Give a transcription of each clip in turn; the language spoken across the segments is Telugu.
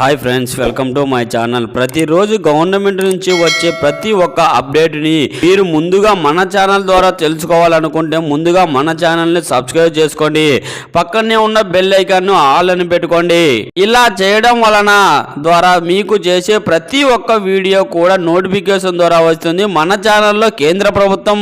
Hi friends, welcome to my channel. ప్రతిరోజు గవర్నమెంట్ నుంచి వచ్చే ప్రతి ఒక్క అప్డేట్ని మీరు ముందుగా మన ఛానల్ ద్వారా తెలుసుకోవాలనుకుంటే ముందుగా మన ఛానల్ని సబ్స్క్రైబ్ చేసుకోండి. పక్కనే ఉన్న బెల్ ఐకాన్ను ఆల్ అని పెట్టుకోండి. ఇలా చేయడం వలన ద్వారా మీకు చేసే ప్రతి ఒక్క వీడియో కూడా నోటిఫికేషన్ ద్వారా వస్తుంది. మన ఛానల్లో కేంద్ర ప్రభుత్వం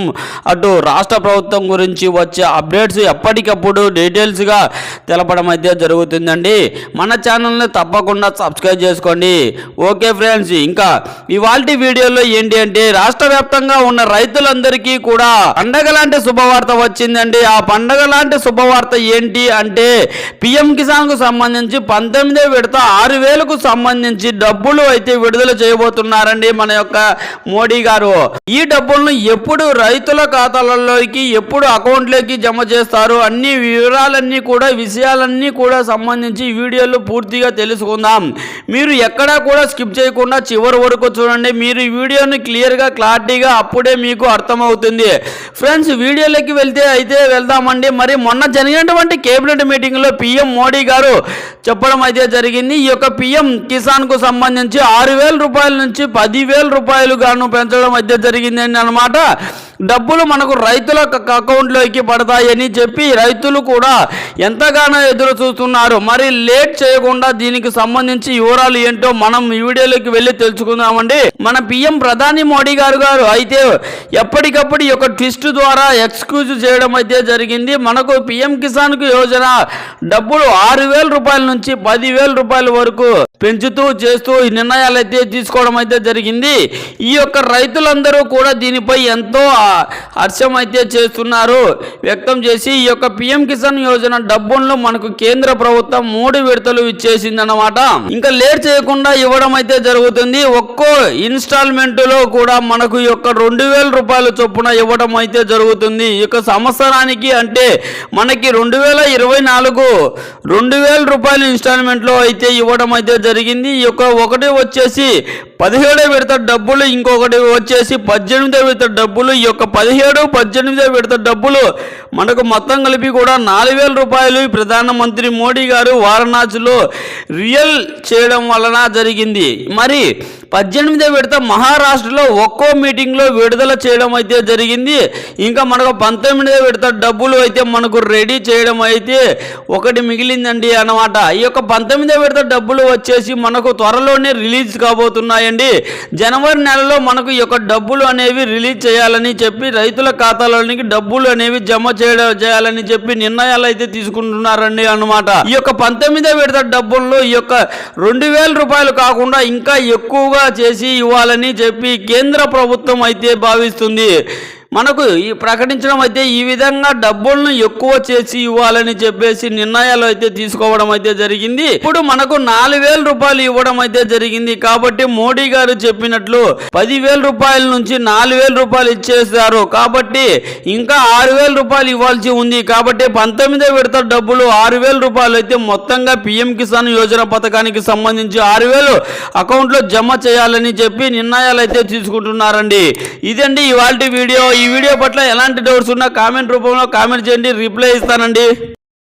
అటు రాష్ట్ర ప్రభుత్వం గురించి వచ్చే అప్డేట్స్ ఎప్పటికప్పుడు డీటెయిల్స్గా తెలపడం అయితే జరుగుతుందండి. మన ఛానల్ని తప్పకుండా సబ్స్క్రైబ్ చేసుకోండి. ఓకే ఫ్రెండ్స్, ఇంకా ఇవాల్టి వీడియోలో ఏంటి అంటే రాష్ట్ర వ్యాప్తంగా ఉన్న రైతులందరికీ కూడా పండగ లాంటి శుభవార్త వచ్చిందండి. ఆ పండగ లాంటి శుభవార్త ఏంటి అంటే పిఎం కిసాన్ కు సంబంధించి 19వ విడత 6,000కు సంబంధించి డబ్బులు అయితే విడుదల చేయబోతున్నారండి మన యొక్క మోడీ గారు. ఈ డబ్బులను ఎప్పుడు రైతుల ఖాతాలలోకి ఎప్పుడు అకౌంట్లోకి జమ చేస్తారు అన్ని వివరాలన్నీ కూడా విషయాలన్నీ కూడా సంబంధించి ఈ వీడియోలో పూర్తిగా తెలుసుకుందాం. మీరు ఎక్కడా కూడా స్కిప్ చేయకుండా చివరి వరకు చూడండి. మీరు ఈ వీడియోని క్లియర్గా క్లారిటీగా అప్పుడే మీకు అర్థమవుతుంది. ఫ్రెండ్స్, వీడియోలోకి వెళ్దామండి. మరి మొన్న జరిగినటువంటి కేబినెట్ మీటింగ్లో పిఎం మోడీ గారు చెప్పడం అయితే జరిగింది. ఈ యొక్క పిఎం కిసాన్ కు సంబంధించి 6,000 రూపాయల నుంచి 10,000 రూపాయలు గాను పెంచడం అయితే జరిగిందండి అన్నమాట. డబ్బులు మనకు రైతుల అకౌంట్లోకి పడతాయని చెప్పి రైతులు కూడా ఎంతగానో ఎదురు చూస్తున్నారు. మరి లేట్ చేయకుండా దీనికి సంబంధించి వివరాలు ఏంటో మనం ఈ వీడియోలోకి వెళ్ళి తెలుసుకుందామండి. మన పిఎం ప్రధాని మోడీ గారు అయితే ఎప్పటికప్పుడు ఈ యొక్క ట్విస్ట్ ద్వారా ఎక్స్క్యూజ్ చేయడం అయితే జరిగింది. మనకు పిఎం కిసాన్ కు యోజన డబ్బులు 6,000 రూపాయల నుంచి 10,000 రూపాయల వరకు పెంచుతూ చేస్తూ నిర్ణయాలు అయితే తీసుకోవడం అయితే జరిగింది. ఈ యొక్క రైతులందరూ కూడా దీనిపై ఎంతో హర్షం అయితే చేస్తున్నారు, వ్యక్తం చేసి ఈ యొక్క పిఎం కిసాన్ యోజన డబ్బులను మనకు కేంద్ర ప్రభుత్వం 3 విడతలు ఇచ్చేసిందన్నమాట. ఇంకా లేట్ చేయకుండా ఇవ్వడం అయితే జరుగుతుంది. ఒక్కో ఇన్స్టాల్మెంట్ లో కూడా మనకు ఈ యొక్క 2,000 రూపాయల చొప్పున ఇవ్వడం అయితే జరుగుతుంది. ఈ యొక్క సంవత్సరానికి అంటే మనకి 2024 2,000 రూపాయలు ఇన్స్టాల్మెంట్ లో అయితే ఇవ్వడం అయితే జరిగింది. ఈ యొక్క ఒకటి వచ్చేసి 17వ విడత డబ్బులు, ఇంకొకటి వచ్చేసి 18వ విడత డబ్బులు. ఈ యొక్క 17, 18వ విడత డబ్బులు మనకు మొత్తం కలిపి కూడా 4,000 రూపాయలు ప్రధానమంత్రి మోడీ గారు వారణాసిలో రియల్ చేయడం వలన జరిగింది. మరి 18వ విడత మహారాష్ట్రలో ఒక్కో మీటింగ్లో విడుదల చేయడం అయితే జరిగింది. ఇంకా మనకు 19వ విడత డబ్బులు అయితే మనకు రెడీ చేయడం అయితే ఒకటి మిగిలిందండి అన్నమాట. ఈ యొక్క 19వ విడత డబ్బులు వచ్చేసి మనకు త్వరలోనే రిలీజ్ కాబోతున్నాయండి. జనవరి నెలలో మనకు ఈ యొక్క డబ్బులు అనేవి రిలీజ్ చేయాలని చెప్పి రైతుల ఖాతాలోనికి డబ్బులు అనేవి జమ చేయాలని చెప్పి నిర్ణయాలు అయితే తీసుకుంటున్నారండి అన్నమాట. ఈ యొక్క 19వ విడత డబ్బుల్లో ఈ యొక్క 2,000 రూపాయలు కాకుండా ఇంకా ఎక్కువగా చేసి ఇవ్వాలని చెప్పి కేంద్ర ప్రభుత్వం అయితే భావిస్తుంది. మనకు ఈ ప్రకటించడం అయితే ఈ విధంగా డబ్బులను ఎక్కువ చేసి ఇవ్వాలని చెప్పేసి నిర్ణయాలు అయితే తీసుకోవడం అయితే జరిగింది. ఇప్పుడు మనకు 4,000 రూపాయలు ఇవ్వడం అయితే జరిగింది. కాబట్టి మోడీ గారు చెప్పినట్లు 10,000 రూపాయల నుంచి 4,000 రూపాయలు ఇచ్చేస్తారు. కాబట్టి ఇంకా 6,000 రూపాయలు ఇవ్వాల్సి ఉంది. కాబట్టి 19వ విడత డబ్బులు 6,000 రూపాయలు అయితే మొత్తంగా పిఎం కిసాన్ యోజన పథకానికి సంబంధించి 6,000 అకౌంట్లో జమ చేయాలని చెప్పి నిర్ణయాలు అయితే తీసుకుంటున్నారండి. ఇదండి ఇవాల్టి వీడియో. ఈ వీడియో పట్ల ఎలాంటి డౌట్స్ ఉన్నా కామెంట్ రూపంలో కామెంట్ చేయండి, రిప్లై ఇస్తానండి.